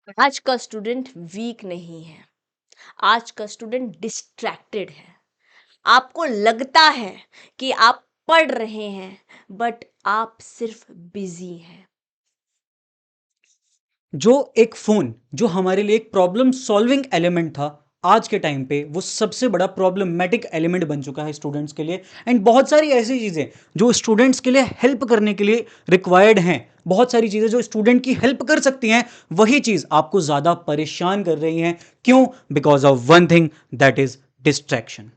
आज का student weak नहीं है, आज का स्टूडेंट डिस्ट्रैक्टेड है। आपको लगता है कि आप पढ़ रहे हैं, बट आप सिर्फ बिजी हैं। जो एक फोन जो हमारे लिए एक प्रॉब्लम सॉल्विंग एलिमेंट था, आज के टाइम पे वो सबसे बड़ा प्रॉब्लमेटिक एलिमेंट बन चुका है स्टूडेंट्स के लिए। एंड बहुत सारी ऐसी चीज़ें जो स्टूडेंट्स के लिए हेल्प करने के लिए रिक्वायर्ड हैं, बहुत सारी चीज़ें जो स्टूडेंट की हेल्प कर सकती हैं, वही चीज़ आपको ज़्यादा परेशान कर रही हैं। क्यों? Because of one thing, that is distraction.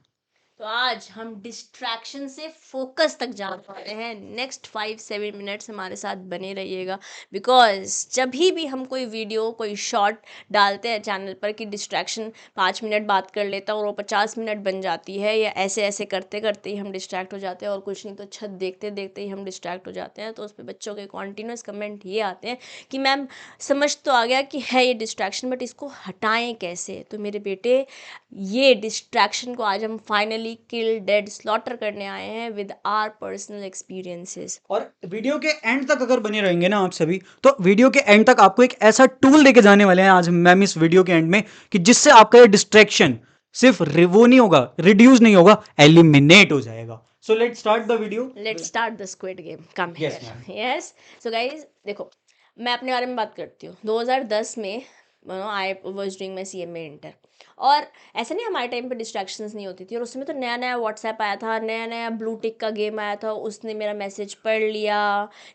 तो आज हम डिस्ट्रैक्शन से फोकस तक जाने वाले हैं। नेक्स्ट 5-7 मिनट्स हमारे साथ बने रहिएगा, बिकॉज जब भी हम कोई वीडियो कोई शॉर्ट डालते हैं चैनल पर कि डिस्ट्रैक्शन 5 मिनट बात कर लेता है और वो 50 मिनट बन जाती है, या ऐसे ऐसे करते करते ही हम डिस्ट्रैक्ट हो जाते हैं, और कुछ नहीं तो छत देखते देखते ही हम डिस्ट्रैक्ट हो जाते हैं, तो उस पर बच्चों के कॉन्टीन्यूस कमेंट ये आते हैं कि मैम समझ तो आ गया कि है ये डिस्ट्रैक्शन, बट इसको हटाएं कैसे। तो मेरे बेटे, ये डिस्ट्रैक्शन को आज हम फाइनली किल डेड स्लॉटर करने आए हैं विद आर पर्सनल एक्सपीरियंसेस। और वीडियो के एंड तक अगर बने रहेंगे ना आप सभी, तो वीडियो के एंड तक आपको एक ऐसा टूल देके जाने वाले हैं आज मैम इस वीडियो के एंड में, कि जिससे आपका ये डिस्ट्रैक्शन सिर्फ वो नहीं होगा, रिड्यूस नहीं होगा, एलिमिनेट हो जाएगा। So let start the video. Let's start the squid game, come yes ma'am. Here. Yes. So guys देखो, मैं अपने बारे में बात करती हूँ। 2010 में I was doing my CMA inter, और ऐसा नहीं हमारे टाइम पे डिस्ट्रैक्शंस नहीं होती थी, और उस समय तो नया नया व्हाट्सएप आया था, नया नया ब्लू टिक का गेम आया था, उसने मेरा मैसेज पढ़ लिया,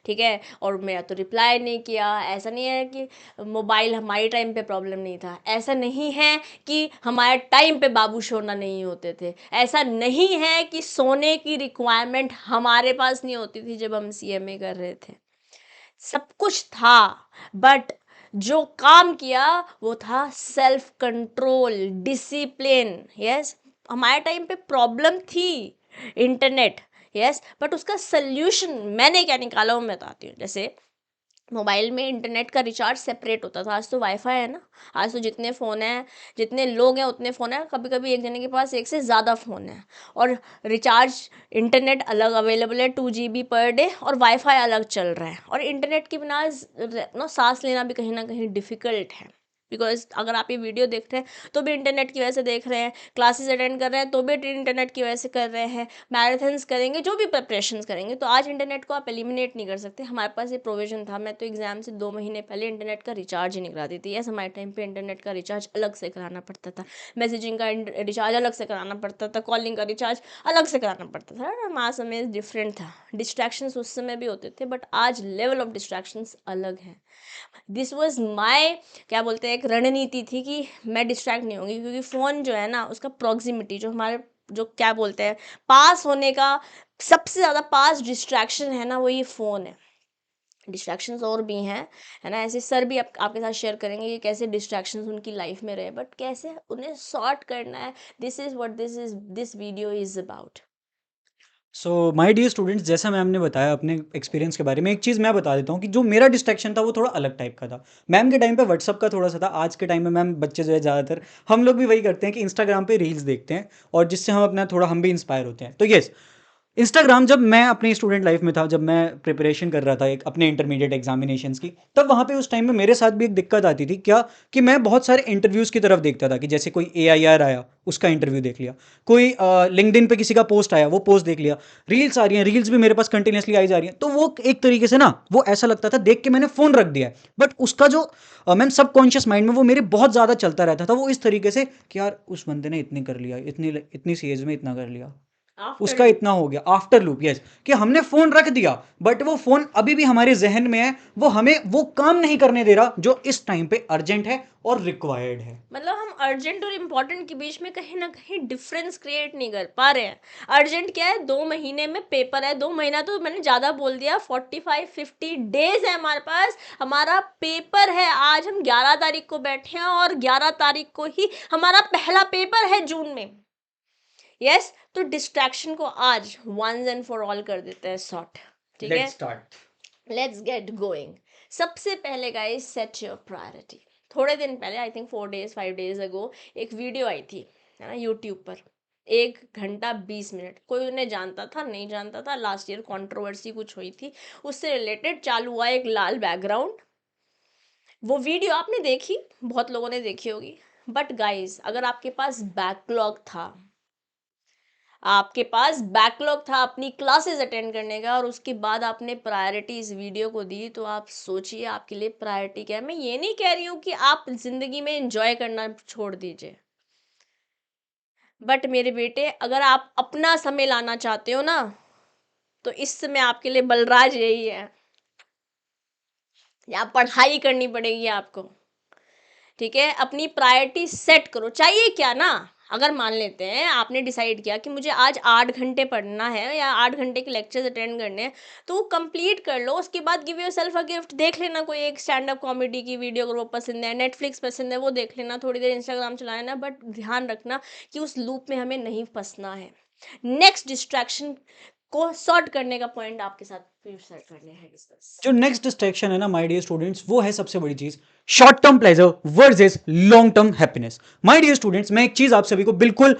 ठीक है, और मेरा तो रिप्लाई नहीं किया। ऐसा नहीं है कि मोबाइल हमारे टाइम पे प्रॉब्लम नहीं था, ऐसा नहीं है कि हमारे टाइम पे बाबू सोना नहीं होते थे, ऐसा नहीं है कि सोने की रिक्वायरमेंट हमारे पास नहीं होती थी जब हम CMA कर रहे थे। सब कुछ था, बट जो काम किया वो था सेल्फ कंट्रोल, डिसिप्लिन। यस, हमारे टाइम पे प्रॉब्लम थी इंटरनेट, यस, बट उसका सल्यूशन मैंने क्या निकाला वो मैं बताती हूँ। जैसे मोबाइल में इंटरनेट का रिचार्ज सेपरेट होता था, आज तो वाईफाई है ना। आज तो जितने फ़ोन हैं, जितने लोग हैं उतने फ़ोन हैं, कभी कभी एक जने के पास एक से ज़्यादा फ़ोन है, और रिचार्ज इंटरनेट अलग अवेलेबल है, 2 GB पर डे, और वाईफाई अलग चल रहा है, और इंटरनेट के बिना सांस लेना भी कहीं ना कहीं डिफ़िकल्ट है। बिकॉज अगर आप ये वीडियो देख रहे हैं तो भी इंटरनेट की वजह से देख रहे हैं, क्लासेस अटेंड कर रहे हैं तो भी इंटरनेट की वजह से कर रहे हैं, मैराथन्स करेंगे, जो भी प्रिपरेशंस करेंगे, तो आज इंटरनेट को आप एलिमिनेट नहीं कर सकते। हमारे पास ये प्रोविजन था। मैं तो एग्जाम से 2 महीने पहले इंटरनेट का रिचार्ज ही नहीं कराती थी। यस, हमारे टाइम पे इंटरनेट का रिचार्ज अलग से कराना पड़ता था, मैसेजिंग का रिचार्ज अलग से कराना पड़ता था, कॉलिंग का रिचार्ज अलग से कराना पड़ता था। हमारा समय डिफरेंट था, डिस्ट्रैक्शंस उस समय भी होते थे, बट आज लेवल ऑफ डिस्ट्रैक्शंस अलग है। दिस वॉज माई, क्या बोलते हैं, एक रणनीति थी कि मैं डिस्ट्रैक्ट नहीं होंगी, क्योंकि फ़ोन जो है ना, उसका प्रॉक्सिमिटी, जो हमारे, जो क्या बोलते हैं, पास होने का सबसे ज़्यादा पास डिस्ट्रैक्शन है ना, वो ये फ़ोन है। डिस्ट्रैक्शंस और भी हैं, है ना, ऐसे सर भी आपके साथ शेयर करेंगे कि कैसे डिस्ट्रैक्शंस उनकी लाइफ में रहे, बट कैसे उन्हें सॉर्ट करना है। This is what this video is about. So my dear students, जैसा मैम ने बताया अपने एक्सपीरियंस के बारे में, एक चीज़ मैं बता देता हूँ कि जो मेरा डिस्ट्रैक्शन था वो थोड़ा अलग टाइप का था। मैम के टाइम पे व्हाट्सअप का थोड़ा सा था, आज के टाइम में मैम बच्चे जो है ज़्यादातर हम लोग भी वही करते हैं कि इंस्टाग्राम पे रील्स देखते हैं, और जिससे हम अपना थोड़ा हम भी इंस्पायर होते हैं। तो यस, इंस्टाग्राम जब मैं अपनी स्टूडेंट लाइफ में था, जब मैं प्रिपरेशन कर रहा था एक अपने इंटरमीडिएट एग्जामिनेशंस की, तब वहाँ पे उस टाइम में मेरे साथ भी एक दिक्कत आती थी। क्या? कि मैं बहुत सारे इंटरव्यूज़ की तरफ देखता था, कि जैसे कोई AIR आया, उसका इंटरव्यू देख लिया, कोई लिंक्डइन पे किसी का पोस्ट आया, वो पोस्ट देख लिया, रील्स आ रही हैं, रील्स भी मेरे पास कंटिन्यूसली आई जा रही हैं, तो वो एक तरीके से ना, वो ऐसा लगता था देख के मैंने फ़ोन रख दिया है, बट उसका जो मैम सबकॉन्शियस माइंड में वो मेरे बहुत ज़्यादा चलता रहता था, वो इस तरीके से कि यार उस बंदे ने इतनी कर लिया, इतनी इतनी सी एज में इतना कर लिया, आफ्टर उसका लूप। इतना हो गया, आफ्टर लूप। यस, कि हमने फोन रख दिया, बट वो फोन अभी भी हमारे जहन में है, वो हमें वो काम नहीं करने दे रहा जो इस टाइम पे अर्जेंट है और रिक्वायर्ड है। मतलब हम अर्जेंट और इम्पोर्टेंट के बीच में कहीं ना कहीं डिफरेंस क्रिएट नहीं कर पा रहे हैं। अर्जेंट क्या है, 2 महीने में पेपर है, 2 महीना तो मैंने ज़्यादा बोल दिया, 45-50 डेज है हमारे पास, हमारा पेपर है। आज हम 11 तारीख को बैठे हैं, और 11 तारीख को ही हमारा पहला पेपर है जून में। यस, तो डिस्ट्रैक्शन को आज वंस एंड फॉर ऑल कर देते हैं सॉर्ट, ठीक है। Let's start. Let's get going. सबसे पहले गाइस, सेट योर प्रायोरिटी। थोड़े दिन पहले, I think 4 days 5 days ago, एक वीडियो आई थी, है ना, यूट्यूब पर। 1 घंटा 20 मिनट, कोई उन्हें जानता था नहीं जानता था, लास्ट ईयर कंट्रोवर्सी कुछ हुई थी, उससे रिलेटेड चालू हुआ एक लाल बैकग्राउंड, वो वीडियो आपने देखी, बहुत लोगों ने देखी होगी, बट गाइस अगर आपके पास बैकलॉग था, आपके पास बैकलॉग था अपनी क्लासेस अटेंड करने का, और उसके बाद आपने प्रायोरिटी इस वीडियो को दी, तो आप सोचिए आपके लिए प्रायोरिटी क्या है। मैं ये नहीं कह रही हूँ कि आप जिंदगी में एंजॉय करना छोड़ दीजिए, बट मेरे बेटे अगर आप अपना समय लाना चाहते हो ना, तो इस समय आपके लिए बलराज यही है, या पढ़ाई करनी पड़ेगी आपको। ठीक है, अपनी प्रायोरिटी सेट करो, चाहिए क्या ना। अगर मान लेते हैं आपने डिसाइड किया कि मुझे आज 8 घंटे पढ़ना है या 8 घंटे के लेक्चर्स अटेंड करने हैं, तो वो कंप्लीट कर लो। उसके बाद give your self a gift, देख लेना कोई एक स्टैंड अप कॉमेडी की वीडियो अगर वो पसंद है, नेटफ्लिक्स पसंद है वो देख लेना, थोड़ी देर इंस्टाग्राम चलाना, बट ध्यान रखना कि उस लूप में हमें नहीं फंसना है। नेक्स्ट डिस्ट्रैक्शन को सॉर्ट करने का पॉइंट आपके साथ फिर सेट करने हैं डिस्कस। जो नेक्स्ट डिस्ट्रैक्शन है ना माय डियर स्टूडेंट्स, वो है सबसे बड़ी चीज, short term pleasure versus long term happiness. My dear students, मैं एक चीज आप सभी को बिल्कुल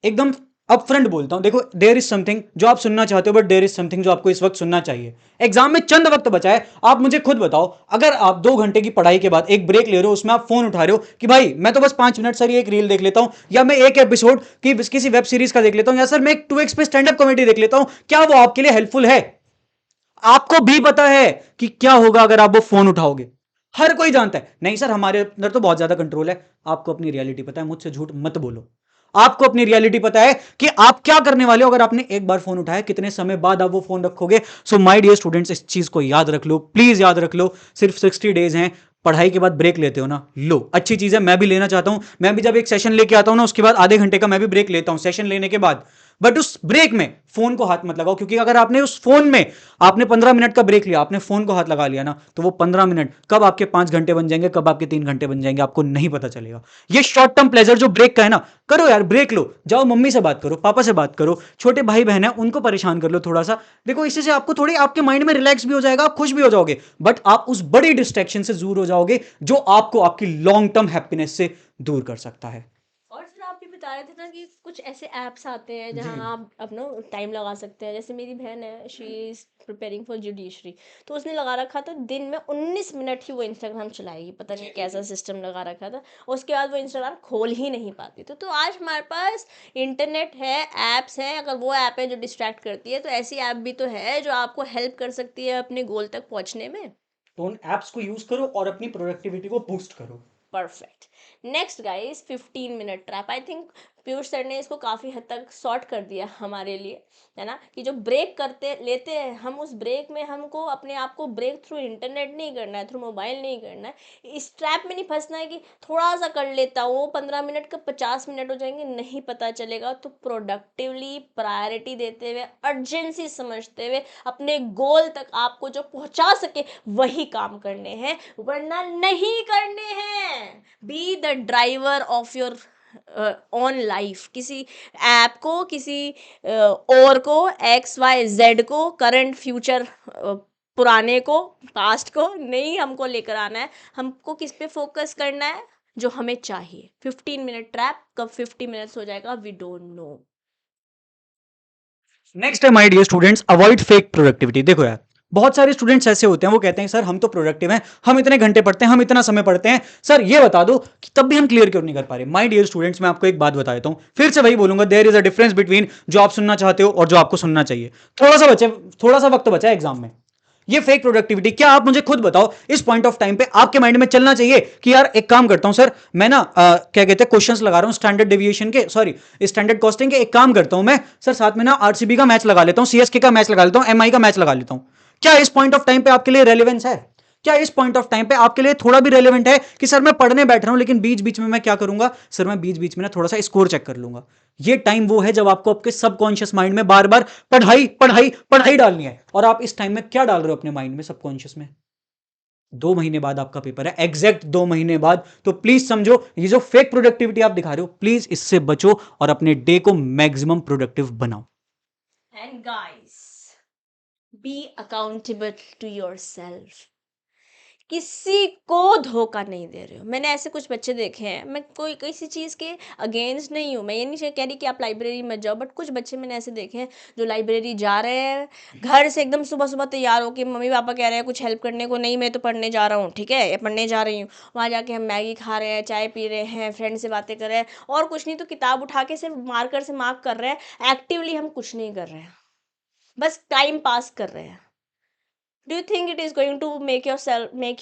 एकदम अपफ्रंट बोलता हूं, देखो देयर इज समथिंग जो आप सुनना चाहते हो, बट देयर इज समथिंग जो आपको इस वक्त सुनना चाहिए। एग्जाम में चंद वक्त बचा है, आप मुझे खुद बताओ, अगर आप 2 घंटे की पढ़ाई के बाद एक ब्रेक ले रहे हो, उसमें आप फोन उठा रहे हो कि भाई मैं तो बस 5 मिनट सर ये एक रील देख लेता हूं, या मैं एक एपिसोड की किसी वेब सीरीज का देख लेता हूं, या सर मैं एक 2x पे स्टैंड अप कॉमेडी देख लेता हूं, क्या वो आपके लिए हेल्पफुल है? आपको भी पता है कि क्या होगा अगर आप वो फोन उठाओगे। हर कोई जानता है, नहीं सर हमारे अंदर तो बहुत ज्यादा कंट्रोल है। आपको अपनी रियलिटी पता है, मुझसे झूठ मत बोलो। आपको अपनी रियलिटी पता है कि आप क्या करने वाले हो अगर आपने एक बार फोन उठाया, कितने समय बाद आप वो फोन रखोगे। सो माय डियर स्टूडेंट्स, इस चीज को याद रख लो, प्लीज याद रख लो। सिर्फ 60 डेज हैं, पढ़ाई के बाद ब्रेक लेते हो ना, लो, अच्छी चीज है, मैं भी लेना चाहता हूं। मैं भी जब एक सेशन लेके आता हूं ना, उसके बाद आधे घंटे का मैं भी ब्रेक लेता हूं सेशन लेने के बाद। बट उस ब्रेक में फोन को हाथ मत लगाओ, क्योंकि अगर आपने उस फोन में आपने 15 मिनट का ब्रेक लिया, आपने फोन को हाथ लगा लिया ना, तो वो 15 मिनट कब आपके 5 घंटे बन जाएंगे, कब आपके 3 घंटे बन जाएंगे, आपको नहीं पता चलेगा। ये शॉर्ट टर्म प्लेजर जो ब्रेक का है ना, करो यार, ब्रेक लो, जाओ मम्मी से बात करो, पापा से बात करो, छोटे भाई बहन है उनको परेशान कर लो थोड़ा सा। देखो इससे आपको थोड़ी आपके माइंड में रिलैक्स भी हो जाएगा, आप खुश भी हो जाओगे, बट आप उस बड़ी डिस्ट्रैक्शन से दूर हो जाओगे जो आपको आपकी लॉन्ग टर्म हैप्पीनेस से दूर कर सकता है। और फिर आप भी बता रहे थे ना कि कुछ ऐसे ऐप्स आते हैं जी। जहाँ आप अपना टाइम लगा सकते हैं। जैसे मेरी बहन है, she is preparing for judiciary, तो उसने लगा रखा था दिन में 19 मिनट ही वो इंस्टाग्राम चलाएगी, पता नहीं कैसा सिस्टम लगा रखा था। उसके बाद वो इंस्टाग्राम खोल ही नहीं पाती। तो आज हमारे पास इंटरनेट है, ऐप्स हैं। अगर वो ऐप है जो डिस्ट्रैक्ट करती है, तो ऐसी ऐप भी तो है जो आपको हेल्प कर सकती है अपने गोल तक पहुँचने में। तो उन एप्स को यूज करो और अपनी प्रोडक्टिविटी को बूस्ट करो। Perfect. Next guys, 15 minute trap. I think Piyush sir ने इसको काफ़ी हद तक सॉर्ट कर दिया हमारे लिए, है ना, कि जो ब्रेक करते लेते हैं हम, उस ब्रेक में हमको अपने आप को ब्रेक थ्रू इंटरनेट नहीं करना है, थ्रू मोबाइल नहीं करना है, इस ट्रैप में नहीं फंसना है कि थोड़ा सा कर लेता हूँ, 15 मिनट का 50 मिनट हो जाएंगे, नहीं पता चलेगा। तो प्रोडक्टिवली प्रायोरिटी देते हुए, अर्जेंसी समझते हुए, अपने गोल तक आपको जो पहुंचा सके वही काम करने हैं, वरना नहीं करने हैं। Be the driver of your on life. किसी ऐप को, किसी और को, XYZ को, करंट फ्यूचर, पुराने को, पास्ट को नहीं हमको लेकर आना है। हमको किस पे फोकस करना है, जो हमें चाहिए। 15 मिनट ट्रैप, कब 50 मिनट्स हो जाएगा वी डोंट नो। नेक्स्ट है my dear students, avoid fake productivity. देखो यार, बहुत सारे स्टूडेंट्स ऐसे होते हैं, वो कहते हैं सर हम तो प्रोडक्टिव हैं, हम इतने घंटे पढ़ते हैं, हम इतना समय पढ़ते हैं, सर ये बता दो कि तब भी हम क्लियर क्यों नहीं कर पा रहे। माय डियर स्टूडेंट्स, मैं आपको एक बात बता देता हूं, फिर से वही बोलूंगा, there is a difference between जो आप सुनना चाहते हो और जो आपको सुनना चाहिए। थोड़ा सा वक्त बचा है एग्जाम में। ये फेक प्रोडक्टिविटी, क्या आप मुझे खुद बताओ, इस पॉइंट ऑफ टाइम पे आपके माइंड में चलना चाहिए कि यार एक काम करता हूं सर, मैं ना क्या कहते हैं क्वेश्चंस लगा रहा हूं स्टैंडर्ड डेविएशन के, सॉरी स्टैंडर्ड कॉस्टिंग के, एक काम करता हूं मैं सर साथ में ना आरसीबी का मैच लगा लेता हूं, सीएसके का मैच लगा लेता हूं, एमआई का मैच लगा लेता हूं। क्या इस पॉइंट ऑफ टाइम पे आपके लिए रेलिवेंस है? क्या इस पॉइंट ऑफ टाइम पे आपके लिए थोड़ा भी रेलिवेंट है कि सर मैं पढ़ने बैठ रहा हूं, लेकिन बीच बीच में मैं क्या करूंगा, सर मैं बीच बीच में ना थोड़ा सा स्कोर चेक कर लूंगा। ये टाइम वो है जब आपको आपके सबकॉन्शियस माइंड में बार बार पढ़ाई पढ़ाई पढ़ाई डालनी है, और आप इस टाइम में क्या डाल रहे हो अपने माइंड में, सबकॉन्शियस में? 2 महीने बाद आपका पेपर है, एग्जैक्ट 2 महीने बाद। तो प्लीज समझो, ये जो फेक प्रोडक्टिविटी आप दिखा रहे हो, प्लीज इससे बचो और अपने डे को मैक्सिमम प्रोडक्टिव बनाओ। And guys, be accountable to yourself. किसी को धोखा नहीं दे रहे हो। मैंने ऐसे कुछ बच्चे देखे हैं, मैं कोई किसी चीज़ के अगेंस्ट नहीं हूँ, मैं ये नहीं कह रही कि आप लाइब्रेरी मत जाओ, बट कुछ बच्चे मैंने ऐसे देखे हैं जो लाइब्रेरी जा रहे हैं, घर से एकदम सुबह सुबह तैयार हो के मम्मी पापा कह रहे हैं कुछ हेल्प करने को, नहीं मैं तो पढ़ने जा रहा हूँ, ठीक है, या पढ़ने जा रही हूँ। वहाँ जाके हम मैगी खा रहे हैं, चाय पी रहे हैं, फ्रेंड से बातें कर रहे हैं, और कुछ नहीं तो किताब उठा के सिर्फ मार्कर से मार्क कर रहे हैं, एक्टिवली हम कुछ नहीं कर रहे हैं, बस टाइम पास कर रहे हैं। Do you think it is going to make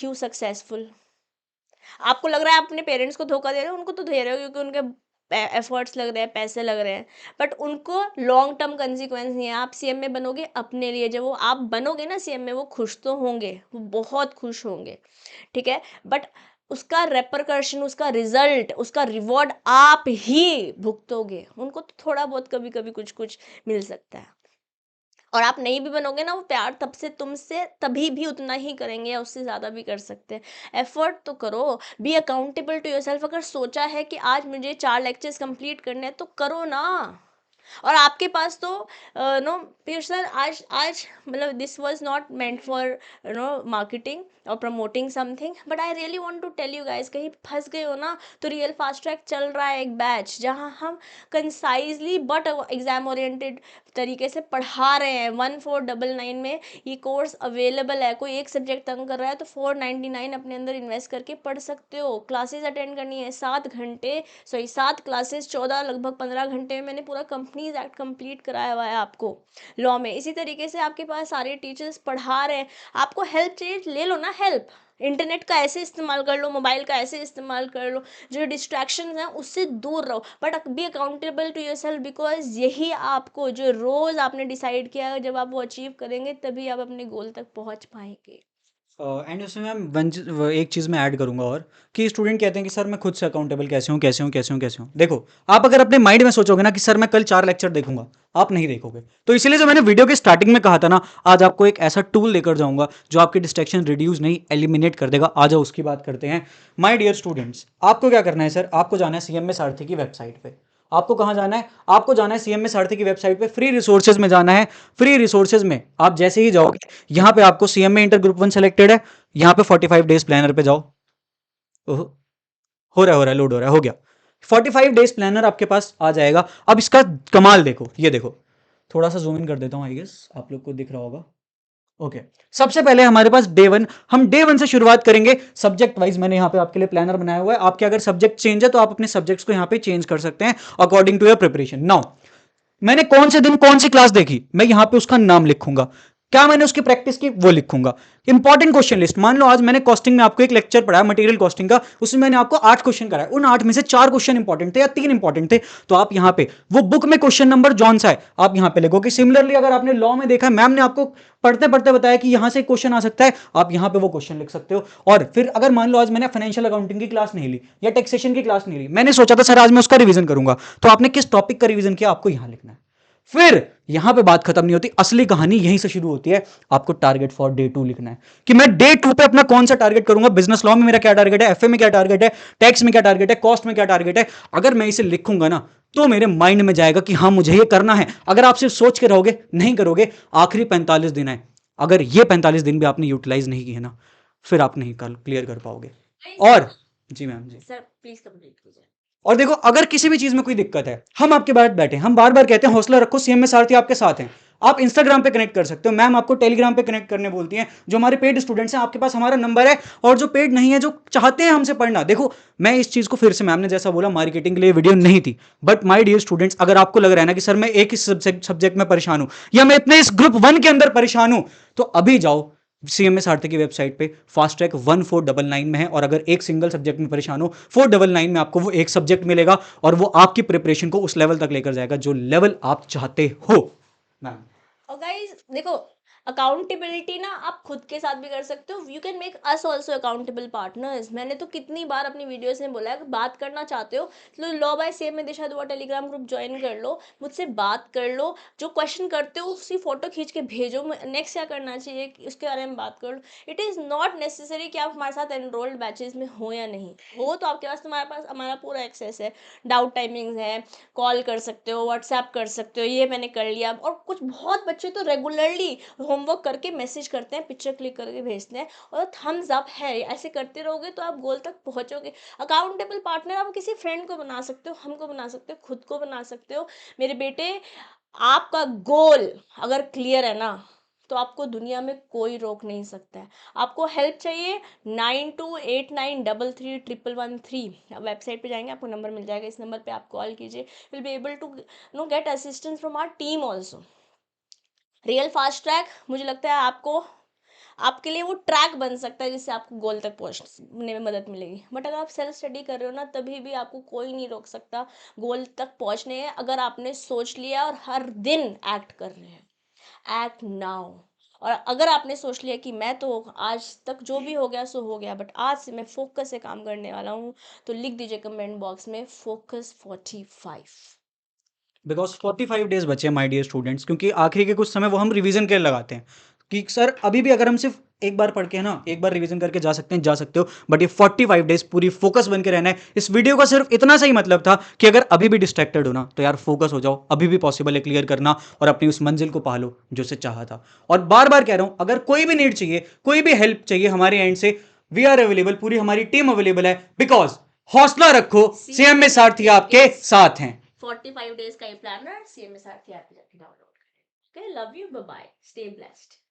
you successful? आपको लग रहा है आप अपने पेरेंट्स को धोखा दे रहे हो, उनको तो दे रहे हो क्योंकि उनके एफर्ट्स लग रहे हैं, पैसे लग रहे हैं, बट उनको लॉन्ग टर्म कंसिक्वेंस नहीं है। आप सीएम में बनोगे अपने लिए, जब वो आप बनोगे ना सीएम में, वो खुश तो होंगे, वो बहुत खुश होंगे, ठीक है, बट उसका रेपरकर्शन, उसका रिजल्ट, उसका रिवॉर्ड आप ही भुगतोगे। उनको तो थोड़ा बहुत कभी कभी कुछ कुछ मिल सकता है, और आप नहीं भी बनोगे ना, वो प्यार तब से तुमसे तभी भी उतना ही करेंगे या उससे ज़्यादा भी कर सकते हैं। एफर्ट तो करो, बी अकाउंटेबल टू योरसेल्फ। अगर सोचा है कि आज मुझे 4 लेक्चर्स कंप्लीट करने हैं तो करो ना। और आपके पास तो नो पीयूष सर, आज आज मतलब this was not meant for marketing और promoting something, but I really want to tell you guys, कहीं फंस गए हो ना, तो रियल फास्ट ट्रैक चल रहा है एक बैच, जहां हम कंसाइजली बट एग्जाम ओरिएंटेड तरीके से पढ़ा रहे हैं। 1499 में ये कोर्स अवेलेबल है। कोई एक सब्जेक्ट तंग कर रहा है तो 499 अपने अंदर इन्वेस्ट करके पढ़ सकते हो। क्लासेस अटेंड करनी है 7 घंटे, सॉरी 7 क्लासेस, 14 लगभग 15 घंटे में मैंने पूरा कंपनीज एक्ट कंप्लीट कराया हुआ है आपको लॉ में। इसी तरीके से आपके पास सारे टीचर्स पढ़ा रहे हैं, आपको हेल्प चाहिए ले लो ना हेल्प। इंटरनेट का ऐसे इस्तेमाल कर लो, मोबाइल का ऐसे इस्तेमाल कर लो, जो डिस्ट्रैक्शन हैं उससे दूर रहो, but be accountable to yourself, because यही आपको जो रोज़ आपने डिसाइड किया है, जब आप वो अचीव करेंगे तभी आप अपने गोल तक पहुंच पाएंगे। एंड उसमें मैम एक चीज़ मैं ऐड करूंगा और कि स्टूडेंट कहते हैं कि सर मैं खुद से अकाउंटेबल कैसे हूँ कैसे हूँ कैसे हूँ कैसे हूँ। देखो, आप अगर अपने माइंड में सोचोगे ना कि सर मैं कल 4 लेक्चर देखूंगा, आप नहीं देखोगे। तो इसीलिए जो मैंने वीडियो के स्टार्टिंग में कहा था ना, आज आपको एक ऐसा टूल लेकर जाऊंगा जो आपकी डिस्ट्रैक्शन रिड्यूस नहीं एलिमिनेट कर देगा। आ जाओ उसकी बात करते हैं। माय डियर स्टूडेंट्स, आपको क्या करना है सर, आपको जाना है सीएम में सारथी की वेबसाइट पे। आपको कहाँ जाना है, आपको जाना है सीएम में सारथी की वेबसाइट पे, फ्री रिसोर्सेज में जाना है। फ्री रिसोर्सेज में आप जैसे ही जाओगे, यहाँ पे आपको सीएम में इंटर ग्रुप 1 सेलेक्टेड है, यहाँ पे 45 डेज प्लानर पे जाओ। ओहो, हो रहा है, लोड हो रहा है, हो गया। 45 डेज प्लानर आपके पास आ जाएगा। अब इसका कमाल देखो, ये देखो, थोड़ा सा जूम इन कर देता हूँ, आई गेस आप लोग को दिख रहा होगा। ओके, सबसे पहले हमारे पास डे 1, हम डे 1 से शुरुआत करेंगे। सब्जेक्ट वाइज मैंने यहाँ पे आपके लिए प्लानर बनाया हुआ है। आपके अगर सब्जेक्ट चेंज है तो आप अपने सब्जेक्ट्स को यहाँ पे चेंज कर सकते हैं according to your preparation. Now, मैंने कौन से दिन कौन सी क्लास देखी, मैं यहां पे उसका नाम लिखूंगा। क्या मैंने उसकी प्रैक्टिस की, वो लिखूंगा। इंपॉर्टेंट क्वेश्चन लिस्ट, मान लो आज मैंने कॉस्टिंग में आपको एक लेक्चर पढ़ाया मटेरियल कॉस्टिंग का, उसमें मैंने आपको 8 क्वेश्चन कराया, उन 8 में से 4 क्वेश्चन इंपॉर्टेंट थे या 3 इंपॉर्टेंट थे, तो आप यहां पे वो बुक में क्वेश्चन नंबर जॉन सा है, आप यहां पे लिखोगे। सिमिलरली अगर आपने लॉ में देखा, मैम ने आपको पढ़ते पढ़ते बताया कि यहां से क्वेश्चन आ सकता है, आप यहां पे वो क्वेश्चन लिख सकते हो। और फिर अगर मान लो आज मैंने फाइनेंशियल अकाउंटिंग की क्लास नहीं ली या टैक्सेशन की क्लास नहीं ली, मैंने सोचा था सर आज मैं उसका रिवीजन करूंगा, तो आपने किस टॉपिक का रिवीजन किया, आपको यहां लिखना है। फिर यहां पे बात खत्म नहीं होती, असली कहानी यहीं से शुरू होती है। आपको टारगेट फॉर डे 2 लिखना है कि मैं डे 2 पे अपना कौन सा टारगेट करूंगा, बिजनेस लॉ में मेरा क्या टारगेट है, एफए में क्या टारगेट है, टैक्स में क्या टारगेट है, कॉस्ट में क्या टारगेट है। अगर मैं इसे लिखूंगा ना, तो मेरे माइंड में जाएगा कि हाँ मुझे ये करना है। अगर आप सिर्फ सोच के रहोगे, नहीं करोगे, आखिरी 45 दिन है, अगर ये 45 दिन भी आपने यूटिलाइज नहीं किए ना, फिर आप नहीं क्लियर कर पाओगे। और जी मैम, जी सर प्लीज कंप्लीट कीजिए। और देखो, अगर किसी भी चीज में कोई दिक्कत है, हम आपके बात बैठे, हम बार बार कहते हैं हौसला रखो, सीएम में सारथी आपके साथ हैं। आप इंस्टाग्राम पे कनेक्ट कर सकते हो, मैम आपको टेलीग्राम पे कनेक्ट करने बोलती हैं। जो हमारे पेड स्टूडेंट्स हैं, आपके पास हमारा नंबर है, और जो पेड नहीं है, जो चाहते हैं हमसे पढ़ना, देखो मैं इस चीज को फिर से, मैम ने जैसा बोला मार्केटिंग के लिए वीडियो नहीं थी, बट माय डियर स्टूडेंट्स, अगर आपको लग रहा है ना कि सर मैं एक ही सब्जेक्ट में परेशान हूं, या मैं इतने इस ग्रुप 1 के अंदर परेशान हूं, तो अभी जाओ सीएमए सारथी की वेबसाइट पे। फास्ट ट्रैक 1499 में है, और अगर एक सिंगल सब्जेक्ट में परेशान हो, 499 में आपको वो एक सब्जेक्ट मिलेगा, और वो आपकी प्रिपरेशन को उस लेवल तक लेकर जाएगा जो लेवल आप चाहते हो। मैम, और गाइज देखो, अकाउंटेबिलिटी ना आप खुद के साथ भी कर सकते हो, you can make us also accountable partners. मैंने तो कितनी बार अपनी वीडियोस में बोला है, अगर बात करना चाहते हो तो लॉ बाय सेम में दिशा दुआ टेलीग्राम ग्रुप ज्वाइन कर लो, मुझसे बात कर लो, जो क्वेश्चन करते हो उसकी फोटो खींच के भेजो, नेक्स्ट क्या करना चाहिए उसके बारे में बात कर लो। इट इज़ नॉट नेसेसरी कि आप हमारे साथ एनरोल्ड बैचेस में हो या नहीं हो, तो आपके पास तुम्हारे पास हमारा पूरा एक्सेस है, डाउट टाइमिंग्स है, कॉल कर सकते हो, व्हाट्सएप कर सकते हो, ये मैंने कर लिया। और कुछ बहुत बच्चे तो रेगुलरली होमवर्क करके मैसेज करते हैं, पिक्चर क्लिक करके भेजते हैं और थम्स अप है। ऐसे करते रहोगे तो आप गोल तक पहुंचोगे। अकाउंटेबल पार्टनर आप किसी फ्रेंड को बना सकते हो, हमको बना सकते हो, खुद को बना सकते हो। मेरे बेटे, आपका गोल अगर क्लियर है ना, तो आपको दुनिया में कोई रोक नहीं सकता है। आपको हेल्प चाहिए, 9289333113 वेबसाइट पे जाएंगे, आपको नंबर मिल जाएगा, इस नंबर पे आप कॉल कीजिए। Will be able to know get assistance from our team also. Real fast track मुझे लगता है आपको, आपके लिए वो ट्रैक बन सकता है जिससे आपको गोल तक पहुंचने में मदद मिलेगी। बट अगर आप सेल्फ स्टडी कर रहे हो ना, तभी भी आपको कोई नहीं रोक सकता गोल तक पहुंचने हैं, अगर आपने सोच लिया और हर दिन एक्ट कर रहे हैं। Act now. और अगर आपने सोच लिया कि मैं तो आज तक जो भी हो गया सो हो गया, बट आज से मैं फोकस से काम करने वाला हूँ, तो लिख दीजिए कमेंट बॉक्स में फोकस 45। बिकॉज 45 डेज बचे हैं माय डियर स्टूडेंट्स, क्योंकि आखिरी के कुछ समय वो हम रिवीजन के लिए लगाते हैं कि सर अभी भी अगर हम सिर्फ एक बार पढ़ के है ना, एक बार रिवीजन करके जा सकते हैं, जा सकते हो, बट ये 45 डेज पूरी फोकस बन के रहना है। इस वीडियो का सिर्फ इतना सा ही मतलब था कि अगर अभी भी डिस्ट्रैक्टेड हो ना, तो यार फोकस हो जाओ, अभी भी पॉसिबल है क्लियर करना और अपनी उस मंजिल को पा लो जो से चाहा था। और बार बार कह रहा हूं, अगर कोई भी नीड चाहिए, कोई भी हेल्प चाहिए हमारे एंड से, वी आर अवेलेबल, पूरी हमारी टीम अवेलेबल है। बिकॉज हौसला रखो, सीएम में सारथी आपके साथ हैं। 45 डेज का ये प्लानर CMA सारथी ऐप पे जाके डाउनलोड करें। Okay, love you, bye bye, stay blessed.